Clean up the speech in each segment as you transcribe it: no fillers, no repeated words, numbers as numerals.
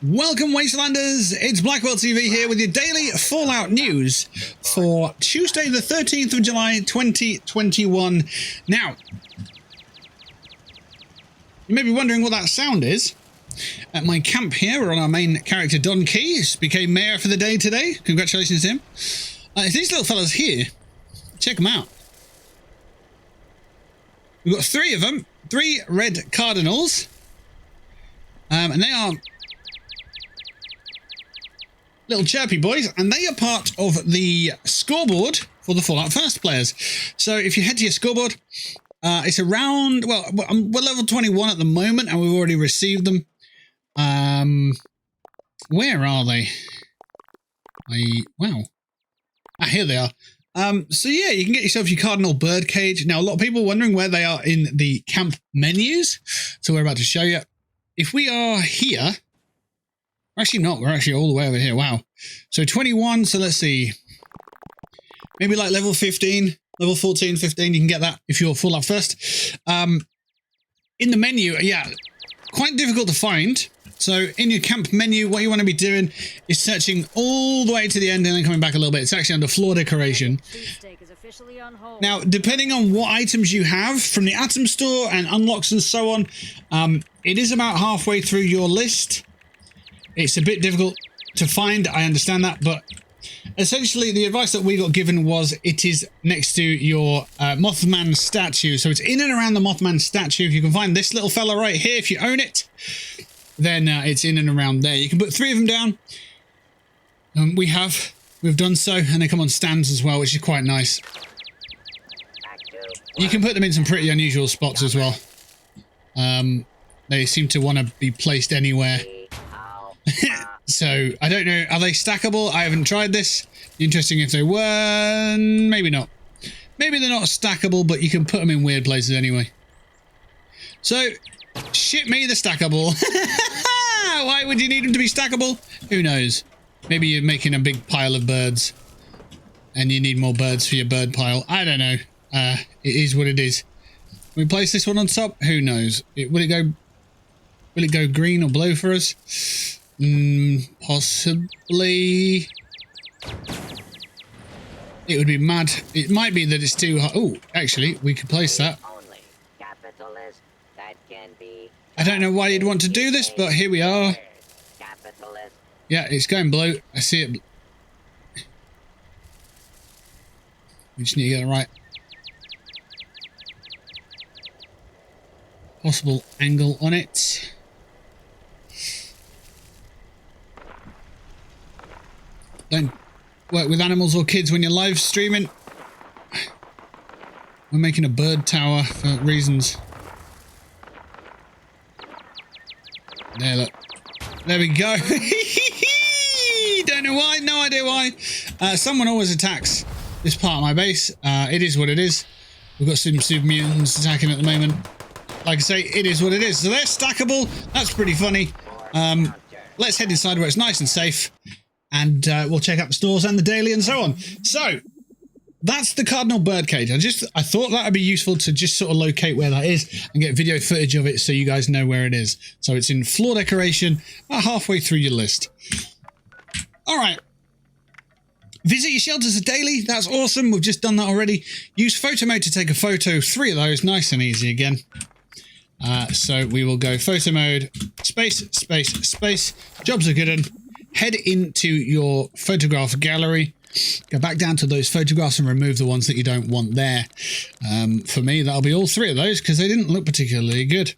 Welcome, Wastelanders! It's BlackwellTV here with your daily Fallout news for Tuesday the 13th of July 2021. Now, you may be wondering what that sound is. At my camp here on our main character Don Keyes became mayor for the day today. Congratulations to him. These little fellas here, check them out. We've got three of them, three red cardinals, and they are little chirpy boys, and they are part of the scoreboard for the Fallout First players. So if you head to your scoreboard, it's around, well, we're level 21 at the moment, and we've already received them. Where are they? Wow. Here they are. So yeah, you can get yourself your cardinal bird cage. Now, a lot of people are wondering where they are in the camp menus, so we're about to show you. If we are here, actually not, we're actually all the way over here. Wow. So 21, so let's see. Maybe like level 15, level 14, 15, you can get that if you're Fallout First. In the menu, yeah, quite difficult to find. So in your camp menu, what you want to be doing is searching all the way to the end and then coming back a little bit. It's actually under floor decoration. Now, depending on what items you have from the item store and unlocks and so on, it is about halfway through your list. It's a bit difficult to find, I understand that, but essentially the advice that we got given was it is next to your Mothman statue. So it's in and around the Mothman statue. If you can find this little fella right here, if you own it, then it's in and around there. You can put three of them down. We've done so, and they come on stands as well, which is quite nice. You can put them in some pretty unusual spots as well. They seem to want to be placed anywhere. So, I don't know, are they stackable? I haven't tried this. Interesting if they were. Maybe not. Maybe they're not stackable, but you can put them in weird places anyway. So, shit me, they're stackable. Why would you need them to be stackable? Who knows? Maybe you're making a big pile of birds and you need more birds for your bird pile. I don't know. It is what it is. We place this one on top. Who knows? Will it go green or blue for us? Possibly. It would be mad. It might be that it's too hot. Oh, actually, we could place that. I don't know why you'd want to do this, but here we are. Yeah, it's going blue. I see it. We just need to get it right. Possible angle on it. Don't work with animals or kids when you're live streaming. We're making a bird tower for reasons. There, look. There we go. Don't know why. No idea why. Someone always attacks this part of my base. It is what it is. We've got some Super Mutants attacking at the moment. Like I say, it is what it is. So they're stackable. That's pretty funny. Let's head inside where it's nice and safe. And we'll check out the stores and the daily and so on. So, that's the Cardinal Birdcage. I thought that would be useful to just sort of locate where that is and get video footage of it so you guys know where it is. So it's in floor decoration, about halfway through your list. Alright. Visit your shelters daily. That's awesome. We've just done that already. Use photo mode to take a photo. 3 of those. Nice and easy again. So we will go photo mode, space, space, space. Jobs are good one. Head into your photograph gallery. Go back down to those photographs and remove the ones that you don't want there. For me, that'll be all 3 of those because they didn't look particularly good.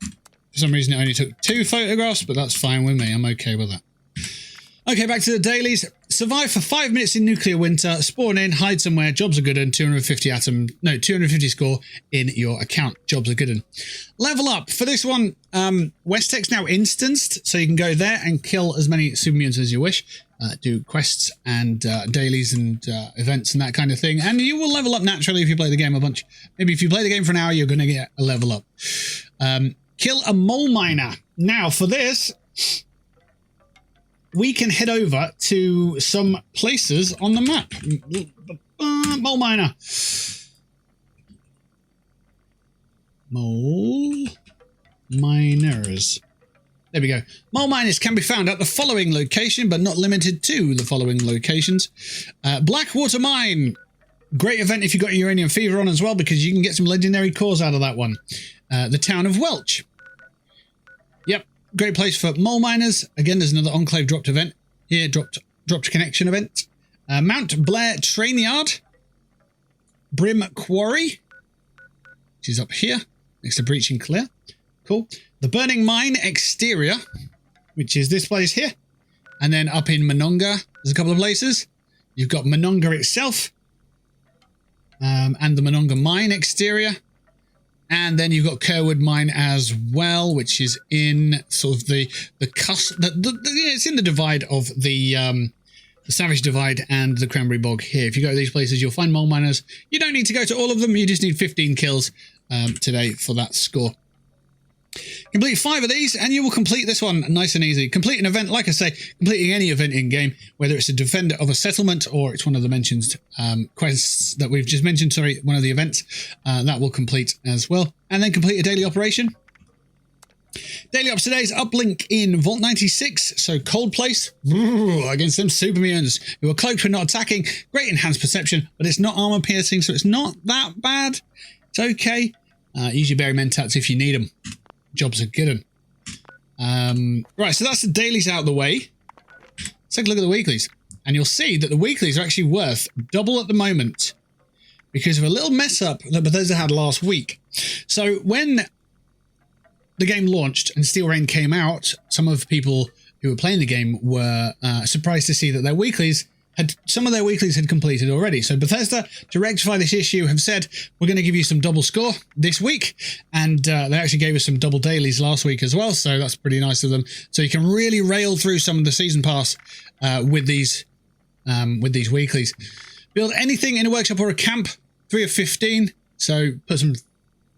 For some reason, it only took 2 photographs, but that's fine with me. I'm okay with that. Okay, back to the dailies. Survive for 5 minutes in nuclear winter. Spawn in, hide somewhere. Jobs are good and 250 score in your account. Jobs are good and level up. For this one, OUTHT's now instanced, so you can go there and kill as many Super Mutants as you wish. Do quests and dailies and events and that kind of thing. And you will level up naturally if you play the game a bunch. Maybe if you play the game for an hour, you're going to get a level up. Kill a mole miner. Now, for this, we can head over to some places on the map. Mole miner. Mole miners. There we go. Mole miners can be found at the following location, but not limited to the following locations. Blackwater Mine. Great event if you've got your Uranium Fever on as well, because you can get some legendary cores out of that one. The town of Welch. Yep, great place for mole miners. Again, there's another Enclave dropped event here, dropped connection event. Mount Blair Train Yard. Brim Quarry, which is up here, next to Breaching Clear. Cool. The Burning Mine Exterior, which is this place here. And then up in Monongah, there's a couple of places. You've got Monongah itself. And the Monongah Mine Exterior. And then you've got Kerwood Mine as well, which is in sort of the cusp. It's in the divide of the Savage Divide and the Cranberry Bog here. If you go to these places, you'll find mole miners. You don't need to go to all of them. You just need 15 kills today for that score. Complete 5 of these and you will complete this one nice and easy. Complete an event, like I say, completing any event in game, whether it's a defender of a settlement or it's one of the mentioned quests that we've just mentioned, sorry, one of the events, that will complete as well. And then complete a daily operation. Daily ops today is uplink in Vault 96, so Cold Place against them Super Mutants who are cloaked when not attacking. Great enhanced perception, but it's not armor piercing, so it's not that bad. It's okay. Use your berry mentats if you need them. Jobs are good. Right, so that's the dailies out of the way. Let's take a look at the weeklies. And you'll see that the weeklies are actually worth double at the moment because of a little mess up that Bethesda had last week. So when the game launched and Steel Rain came out, some of the people who were playing the game were surprised to see that their weeklies some of their weeklies had completed already. So Bethesda, to rectify this issue, have said, we're going to give you some double score this week. And they actually gave us some double dailies last week as well. So that's pretty nice of them. So you can really rail through some of the season pass with these weeklies. Build anything in a workshop or a camp, 3 of 15. So put some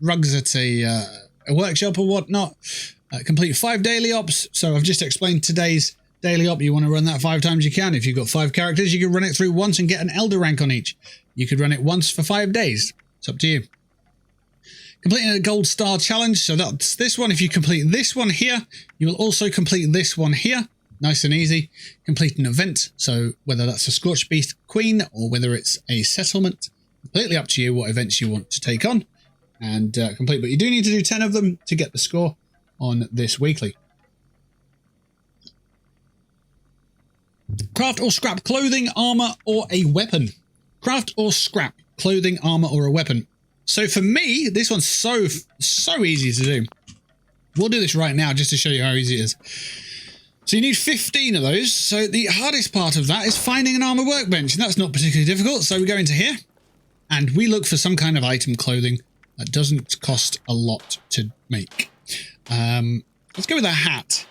rugs at a workshop or whatnot. Complete 5 daily ops. So I've just explained today's daily op. You want to run that 5 times you can. If you've got 5 characters, you can run it through once and get an elder rank on each. You could run it once for 5 days. It's up to you. Completing a gold star challenge. So that's this one. If you complete this one here, you will also complete this one here. Nice and easy. Complete an event. So whether that's a Scorched Beast Queen or whether it's a settlement, completely up to you what events you want to take on and complete. But you do need to do 10 of them to get the score on this weekly. Craft or scrap clothing, armor, or a weapon. Craft or scrap clothing, armor, or a weapon. So for me, this one's so easy to do. We'll do this right now just to show you how easy it is. So you need 15 of those. So the hardest part of that is finding an armor workbench. And that's not particularly difficult. So we go into here and we look for some kind of item clothing that doesn't cost a lot to make. Let's go with a hat.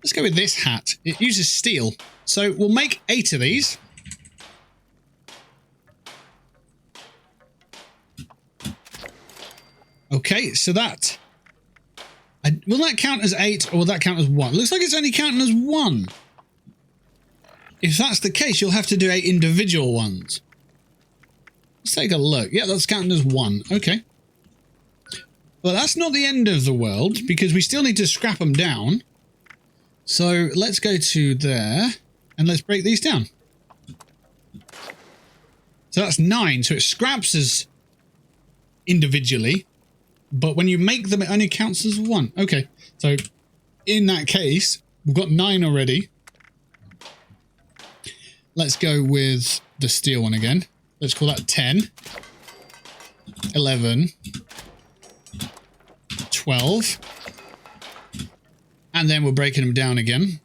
Let's go with this hat. It uses steel. So we'll make 8 of these. Okay, so that... will that count as 8 or will that count as 1? Looks like it's only counting as 1. If that's the case, you'll have to do 8 individual ones. Let's take a look. Yeah, that's counting as 1. Okay. Well, that's not the end of the world because we still need to scrap them down. So let's go to there and let's break these down. So that's 9. So it scraps as individually, but when you make them, it only counts as 1. Okay. So in that case, we've got 9 already. Let's go with the steel one again. Let's call that 10, 11, 12. And then we're breaking them down again.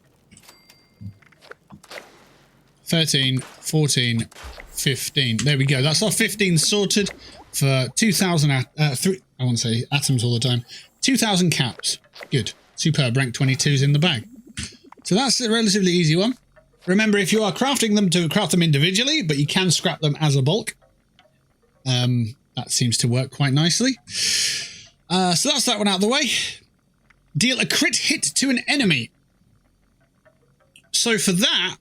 13, 14, 15. There we go. That's our 15 sorted for 2,000, I want to say atoms all the time. 2,000 caps. Good. Superb. Rank 22's in the bag. So that's a relatively easy one. Remember, if you are crafting them, to craft them individually, but you can scrap them as a bulk. That seems to work quite nicely. So that's that one out of the way. Deal a crit hit to an enemy. So for that,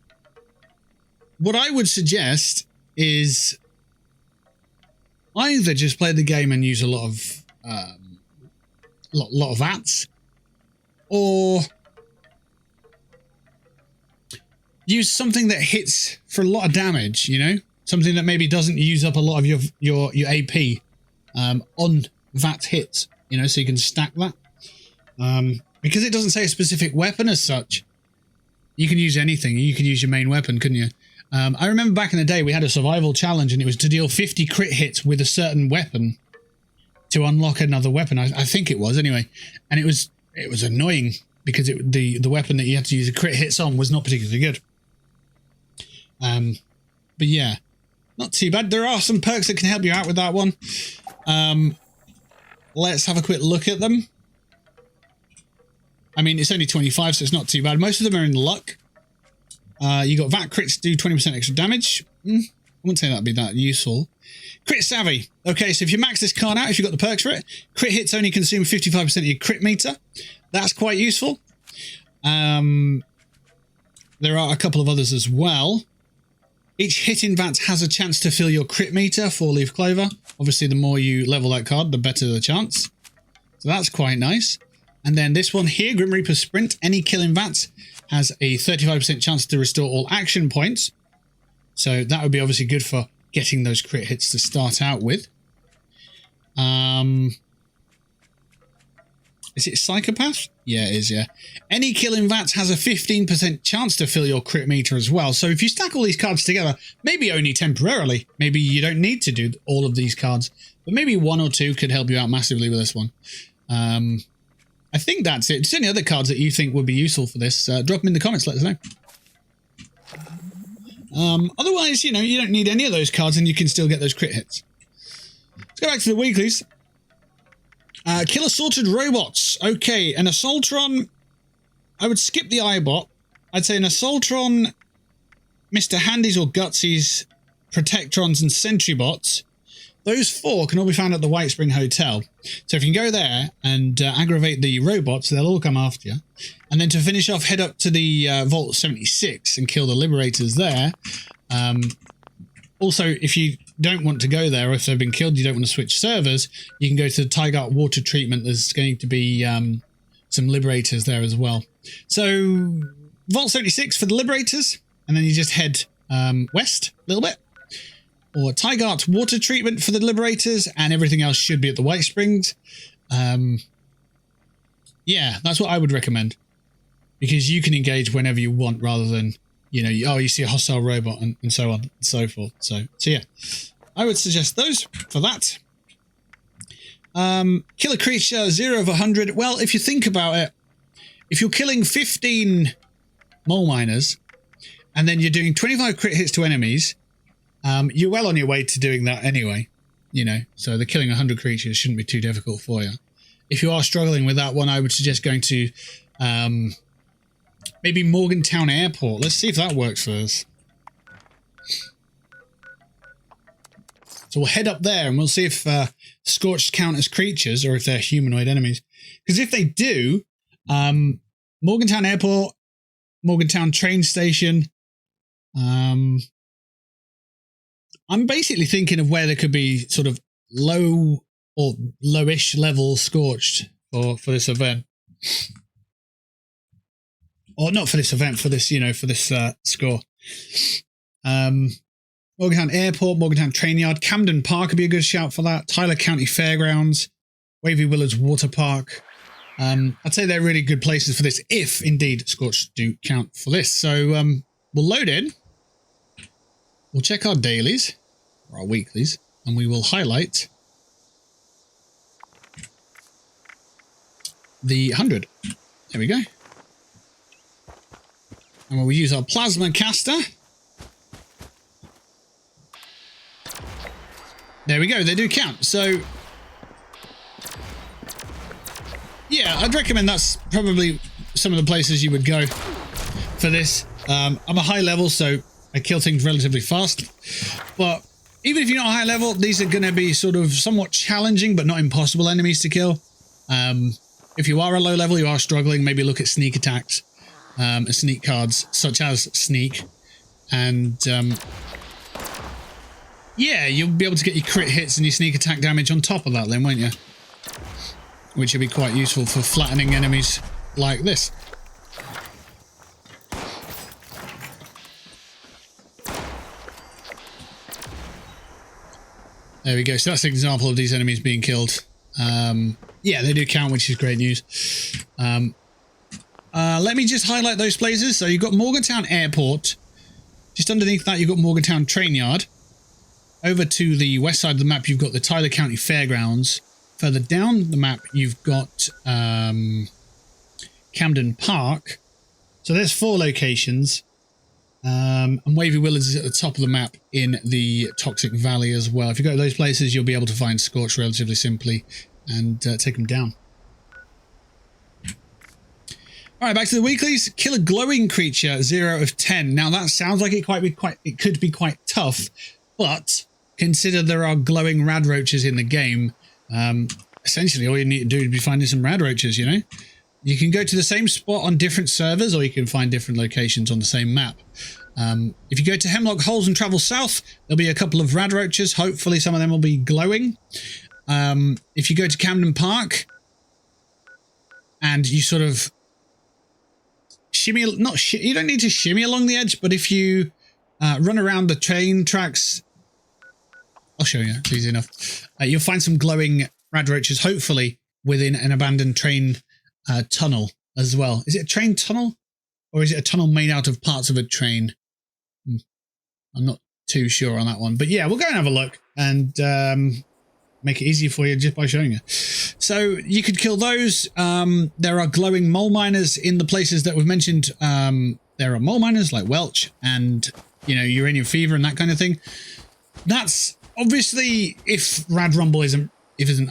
what I would suggest is either just play the game and use a lot of VATs, use something that hits for a lot of damage, you know? Something that maybe doesn't use up a lot of your AP on that hit, you know, so you can stack that. Because it doesn't say a specific weapon as such, you can use anything. You could use your main weapon, couldn't you? I remember back in the day we had a survival challenge and it was to deal 50 crit hits with a certain weapon to unlock another weapon. I think it was anyway. And it was annoying because the weapon that you had to use a crit hits on was not particularly good. But yeah, not too bad. There are some perks that can help you out with that one. Let's have a quick look at them. I mean, it's only 25, so it's not too bad. Most of them are in luck. You got VAT crits do 20% extra damage. I wouldn't say that'd be that useful. Crit savvy. Okay, so if you max this card out, if you've got the perks for it, crit hits only consume 55% of your crit meter. That's quite useful. There are a couple of others as well. Each hit in VAT has a chance to fill your crit meter, 4-leaf clover. Obviously, the more you level that card, the better the chance. So that's quite nice. And then this one here, Grim Reaper Sprint. Any kill in VAT has a 35% chance to restore all action points. So that would be obviously good for getting those crit hits to start out with. Is it Psychopath? Yeah, it is, yeah. Any kill in VAT has a 15% chance to fill your crit meter as well. So if you stack all these cards together, maybe only temporarily, maybe you don't need to do all of these cards, but maybe one or two could help you out massively with this one. I think that's it. Just any other cards that you think would be useful for this, drop them in the comments, let us know. Otherwise, you know, you don't need any of those cards and you can still get those crit hits. Let's go back to the weeklies. Kill assaulted robots. Okay, an Assaultron. I would skip the Eyebot. I'd say an Assaultron, Mr. Handies or Gutsies, Protectrons and Sentry Bots. Those four can all be found at the White Spring Hotel. So if you can go there and aggravate the robots, they'll all come after you. And then to finish off, head up to the Vault-76 and kill the Liberators there. Also, if you don't want to go there, or if they've been killed, you don't want to switch servers, you can go to the Tigart Water Treatment. There's going to be some Liberators there as well. So, Vault-76 for the Liberators, and then you just head west a little bit. Or Tigart Water Treatment for the Liberators, and everything else should be at the White Springs. Yeah, that's what I would recommend. Because you can engage whenever you want, rather than, you know, oh, you see a hostile robot and so on and so forth. So yeah, I would suggest those for that. Kill a creature, 0 of 100. Well, if you think about it, if you're killing 15 mole miners, and then you're doing 25 crit hits to enemies, you're well on your way to doing that anyway, you know, so the killing 100 creatures shouldn't be too difficult for you. If you are struggling with that one, I would suggest going to maybe Morgantown Airport. Let's see if that works for us. So we'll head up there and we'll see if Scorched count as creatures or if they're humanoid enemies. Because if they do, Morgantown Airport, Morgantown train station, I'm basically thinking of where there could be sort of low or lowish level Scorched for this event. Or not for this event, for this, you know, for this score. Morgantown Airport, Morgantown Train Yard, Camden Park would be a good shout for that. Tyler County Fairgrounds, Wavy Willards Water Park. I'd say they're really good places for this, if indeed Scorched do count for this. So we'll load in. We'll check our dailies, or our weeklies, and we will highlight the 100. There we go. And we'll use our plasma caster. There we go, they do count. So, yeah, I'd recommend that's probably some of the places you would go for this. I'm a high level, so I kill things relatively fast. But even if you're not high level, these are going to be sort of somewhat challenging, but not impossible enemies to kill. If you are a low level, you are struggling, maybe look at sneak attacks, sneak cards, such as sneak. And yeah, you'll be able to get your crit hits and your sneak attack damage on top of that then, won't you? Which would be quite useful for flattening enemies like this. There we go. So that's an example of these enemies being killed. Yeah, they do count, which is great news. Let me just highlight those places. So you've got Morgantown Airport. Just underneath that, you've got Morgantown Train Yard. Over to the west side of the map, you've got the Tyler County Fairgrounds. Further down the map, you've got Camden Park. So there's 4 locations. And Wavy Willards is at the top of the map in the Toxic Valley as well. If you go to those places, you'll be able to find Scorch relatively simply and take them down. All right, back to the weeklies. Kill a glowing creature, 0 of 10. Now that sounds like it could be quite tough, but consider there are glowing rad roaches in the game. Essentially, all you need to do is be finding some rad roaches. You know, you can go to the same spot on different servers, or you can find different locations on the same map. If you go to Hemlock Holes and travel south, there'll be a couple of rad roaches. Hopefully, some of them will be glowing. If you go to Camden Park and you sort of shimmy, you don't need to shimmy along the edge, but if you run around the train tracks, I'll show you, it's easy enough. You'll find some glowing rad roaches, hopefully within an abandoned train tunnel as well. Is it a train tunnel, or is it a tunnel made out of parts of a train? I'm not too sure on that one, but yeah, we'll go and have a look and make it easier for you just by showing you. So you could kill those. There are glowing mole miners in the places that we've mentioned. There are mole miners like Welch and, you know, uranium fever and that kind of thing. That's obviously if Rad Rumble isn't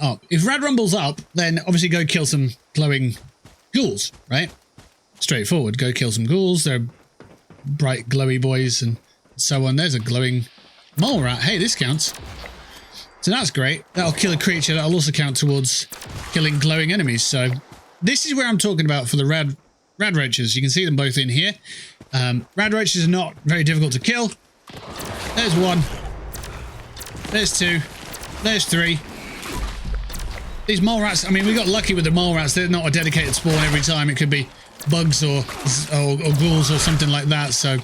up. If Rad Rumble's up, then obviously go kill some glowing ghouls, right? Straightforward. Go kill some ghouls. They're bright glowy boys and so on. There's a glowing mole rat. Hey, this counts. So that's great. That'll kill a creature. That'll also count towards killing glowing enemies. So this is where I'm talking about for the rad roaches. You can see them both in here. Rad roaches are not very difficult to kill. There's 1. There's 2. There's 3. These mole rats, I mean, we got lucky with the mole rats. They're not a dedicated spawn every time. It could be bugs or ghouls or something like that. So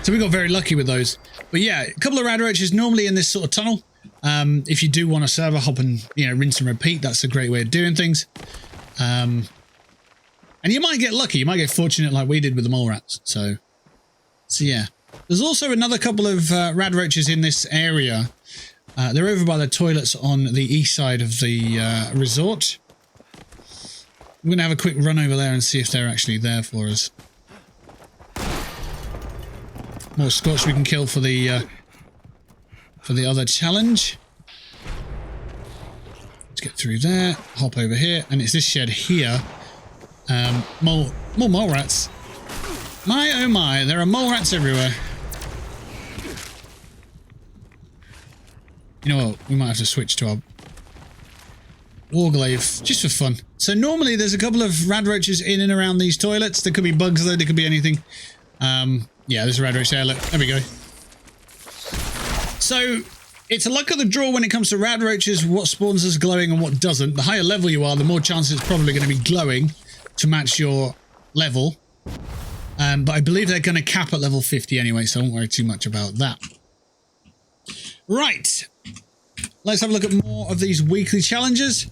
we got very lucky with those. But yeah, a couple of rad roaches normally in this sort of tunnel. If you do want a server hop and, you know, rinse and repeat, that's a great way of doing things. And you might get lucky. You might get fortunate like we did with the mole rats. So yeah. There's also another couple of rad roaches in this area. They're over by the toilets on the east side of the resort. I'm going to have a quick run over there and see if they're actually there for us. More Scorch we can kill for the other challenge. Let's get through there. Hop over here, and it's this shed here. More mole rats. My oh my, there are mole rats everywhere. You know what? We might have to switch to our Warglaive just for fun. So normally there's a couple of rad roaches in and around these toilets. There could be bugs though. There could be anything. Yeah, there's a rad roach there. Look, there we go. So it's a luck of the draw when it comes to rad roaches, what spawns as glowing and what doesn't. The higher level you are, the more chance it's probably going to be glowing to match your level. But I believe they're going to cap at level 50 anyway, so don't worry too much about that. Right. Let's have a look at more of these weekly challenges.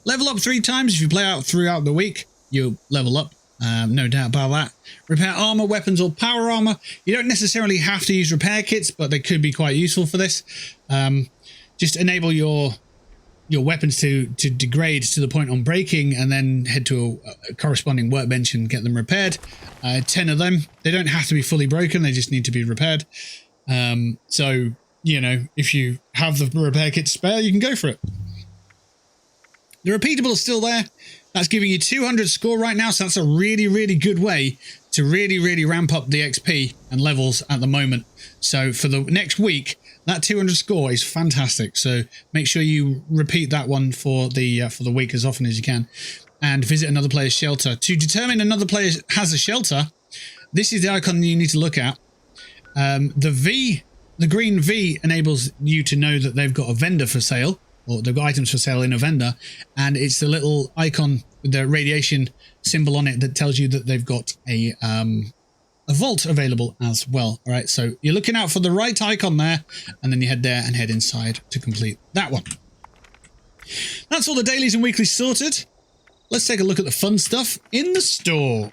Level up 3 times. If you play out throughout the week, you'll level up. No doubt about that. Repair armor, weapons, or power armor. You don't necessarily have to use repair kits, but they could be quite useful for this. Just enable your weapons to degrade to the point on breaking, and then head to a corresponding workbench and get them repaired. 10 of them. They don't have to be fully broken. They just need to be repaired. So, you know, if you have the repair kit spare, you can go for it. The repeatable is still there. That's giving you 200 score right now, so that's a really, really good way to really, really ramp up the XP and levels at the moment. So for the next week, that 200 score is fantastic. So make sure you repeat that one for the week as often as you can, and visit another player's shelter. To determine another player has a shelter, this is the icon you need to look at. The green V enables you to know that they've got a vendor for sale, or they've got items for sale in a vendor, and it's the little icon with the radiation symbol on it that tells you that they've got a a vault available as well. All right, so you're looking out for the right icon there, and then you head there and head inside to complete that one. That's all the dailies and weeklies sorted. Let's take a look at the fun stuff in the store.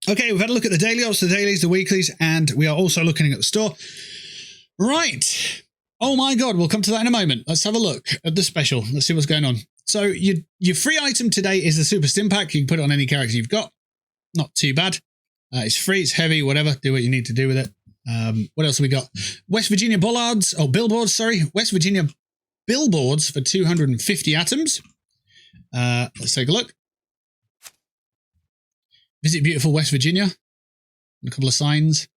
Okay, we've had a look at the daily ops, the dailies, the weeklies, and we are also looking at the store. Right. Oh my God, we'll come to that in a moment. Let's have a look at the special. Let's see what's going on. So your free item today is the Super Stim Pack. You can put it on any character you've got. Not too bad. It's free, it's heavy, whatever. Do what you need to do with it. What else have we got? West Virginia billboards, West Virginia billboards for 250 atoms. Let's take a look. Visit beautiful West Virginia. And a couple of signs.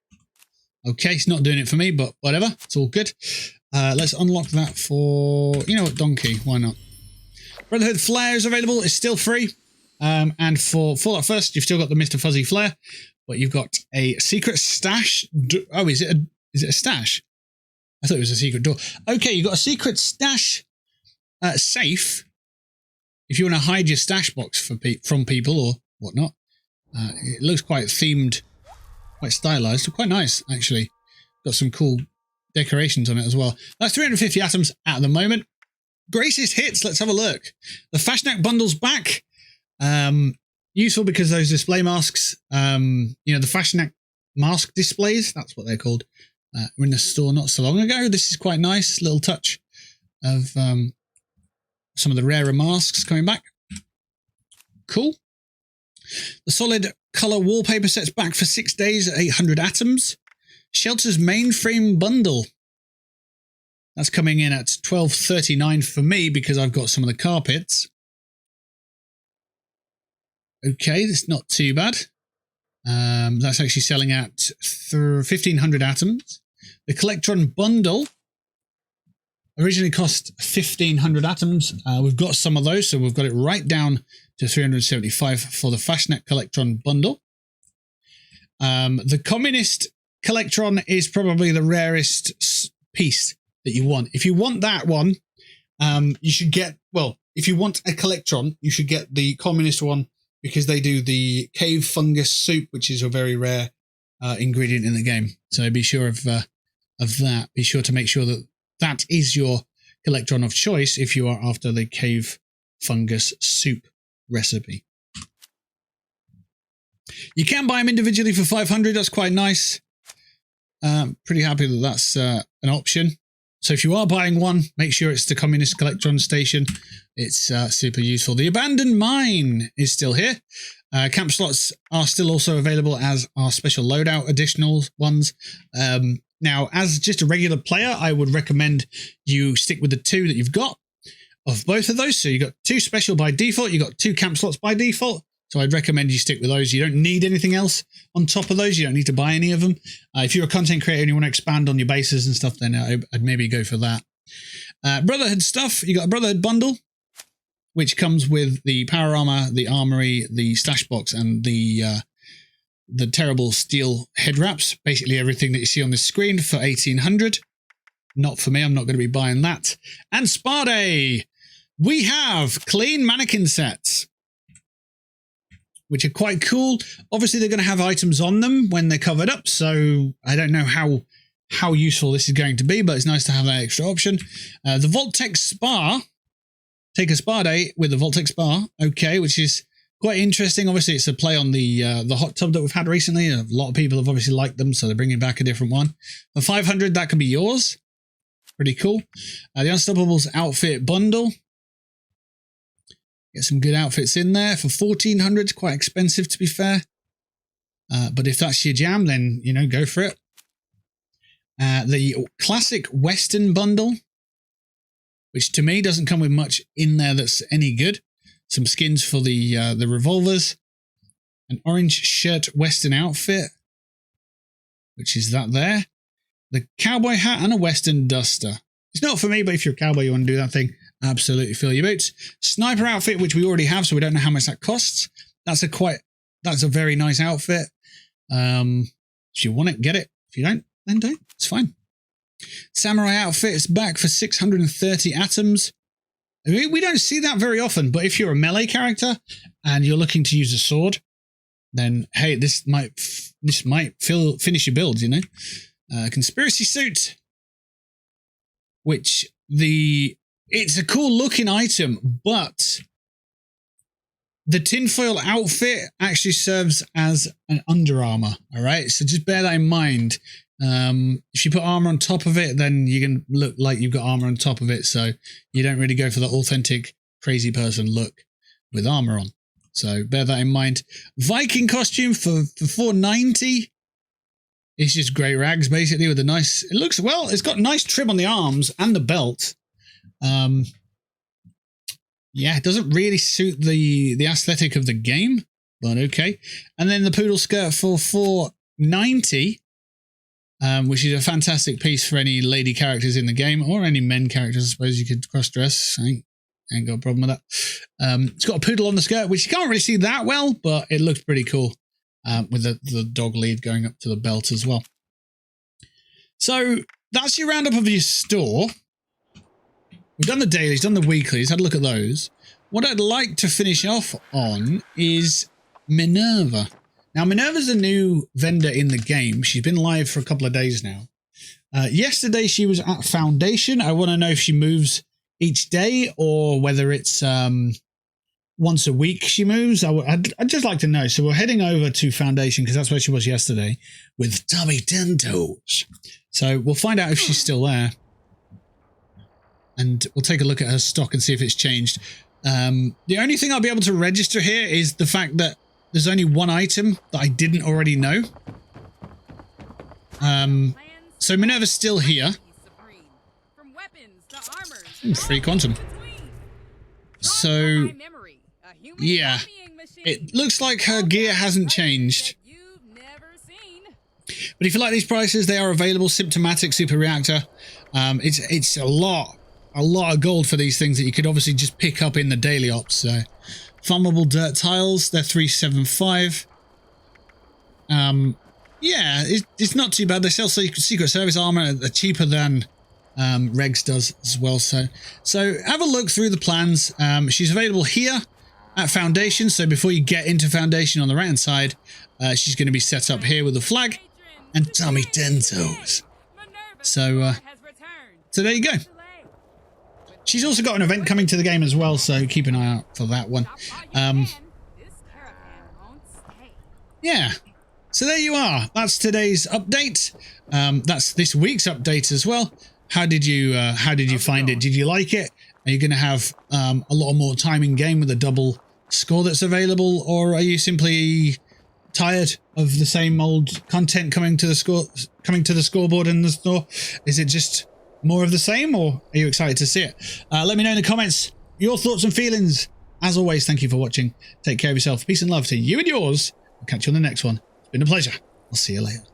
Okay, it's not doing it for me, but whatever. It's all good. Let's unlock that for, you know what, Donkey. Why not? Brotherhood Flare is available. It's still free. And for Fallout First, you've still got the Mr. Fuzzy Flare, but you've got a secret stash. Oh, is it a stash? I thought it was a secret door. Okay, you've got a secret stash safe. If you want to hide your stash box from people or whatnot. It looks quite themed, quite stylized, quite nice, actually. Got some cool decorations on it as well. That's 350 atoms at the moment. Greatest hits, let's have a look. The FASNACT bundle's back. Useful because those display masks, you know, the FASNACT mask displays, that's what they're called, were in the store not so long ago. This is quite nice, little touch of some of the rarer masks coming back. Cool. The solid color wallpaper set's back for 6 days at 800 atoms. Shelter's mainframe bundle. That's coming in at $12.39 for me because I've got some of the carpets. Okay, that's not too bad. That's actually selling at 1,500 atoms. The COLLECTRON bundle originally cost 1,500 atoms. We've got some of those, so we've got it right down to 375 for the FASNACT COLLECTRON bundle. The Communist COLLECTRON is probably the rarest piece that you want. If you want that one, you should get, well, if you want a COLLECTRON, you should get the Communist one because they do the cave fungus soup, which is a very rare ingredient in the game. So be sure of that. Be sure to make sure that that is your COLLECTRON of choice if you are after the cave fungus soup recipe. You can buy them individually for 500. That's quite nice. Pretty happy that that's an option. So if you are buying one, make sure it's the Communist COLLECTRON station. It's super useful. The Abandoned Mine is still here. Camp slots are still also available as our special loadout additional ones. Now, as just a regular player, I would recommend you stick with the two that you've got of both of those. So you've got two special by default. You've got 2 camp slots by default. So I'd recommend you stick with those. You don't need anything else on top of those. You don't need to buy any of them. If you're a content creator and you want to expand on your bases and stuff, then I'd maybe go for that. Brotherhood stuff. You got a Brotherhood bundle, which comes with the power armor, the armory, the stash box, and the terrible steel head wraps. Basically everything that you see on this screen for 1,800. Not for me. I'm not going to be buying that. And Spa Day. We have clean mannequin sets, which are quite cool. Obviously, they're going to have items on them when they're covered up, so I don't know how useful this is going to be, but it's nice to have that extra option. The VAULT-TEC Spa. Take a spa day with the VAULT-TEC Spa, okay, which is quite interesting. Obviously, it's a play on the hot tub that we've had recently. A lot of people have obviously liked them, so they're bringing back a different one. For 500, that could be yours. Pretty cool. The Unstoppables outfit bundle. Get some good outfits in there. For 1,400, it's quite expensive to be fair. But if that's your jam, then, you know, go for it. The classic Western bundle, which to me doesn't come with much in there that's any good. Some skins for the revolvers. An orange shirt Western outfit, which is that there. The cowboy hat and a Western duster. It's not for me, but if you're a cowboy, you want to do that thing, absolutely fill your boots. Sniper outfit, which we already have, so we don't know how much that costs. That's a very nice outfit. If you want it, get it. If you don't, then don't. It's fine. Samurai outfit is back for 630 atoms. I mean, we don't see that very often, but if you're a melee character and you're looking to use a sword, then hey, this might finish your build, you know. Conspiracy suit, which it's a cool looking item, but the tinfoil outfit actually serves as an Under Armor. All right, so just bear that in mind. If you put armor on top of it, then you can look like you've got armor on top of it, so you don't really go for the authentic crazy person look with armor on. So bear that in mind. Viking costume for 490. It's just grey rags basically with a nice. It looks well. It's got nice trim on the arms and the belt. Yeah, it doesn't really suit the aesthetic of the game, but okay. And then the poodle skirt for 490. Which is a fantastic piece for any lady characters in the game, or any men characters, I suppose you could cross-dress. I ain't got a problem with that. It's got a poodle on the skirt, which you can't really see that well, but it looks pretty cool with the dog lead going up to the belt as well. So that's your roundup of your store. We've done the dailies, done the weeklies, had a look at those. What I'd like to finish off on is Minerva. Now, Minerva's a new vendor in the game. She's been live for a couple of days now. Yesterday, she was at Foundation. I want to know if she moves each day or whether it's once a week she moves. I'd just like to know. So we're heading over to Foundation because that's where she was yesterday with Tommy Tentos. So we'll find out if she's still there. And we'll take a look at her stock and see if it's changed. The only thing I'll be able to register here is the fact that there's only one item that I didn't already know. So Minerva's still here. Free quantum. So, yeah. It looks like her gear hasn't changed. But if you like these prices, they are available. Symptomatic super reactor. It's a lot of gold for these things that you could obviously just pick up in the daily ops. So. Farmable dirt tiles, they're 375. Yeah, it's not too bad. They sell Secret Service armor. They're cheaper than Regs does as well. So have a look through the plans. She's available here at Foundation. So before you get into Foundation on the right hand side, she's going to be set up here with the flag and Tommy Tentos. So there you go. She's also got an event coming to the game as well, so keep an eye out for that one. Yeah, so there you are. That's today's update. That's this week's update as well. How did you find it? Did you like it? Are you going to have a lot more time in game with a double score that's available, or are you simply tired of the same old content coming to the scoreboard in the store? Is it just more of the same, or are you excited to see it? Let me know in the comments your thoughts and feelings. As always, thank you for watching. Take care of yourself. Peace and love to you and yours. I'll catch you on the next one. It's been a pleasure. I'll see you later.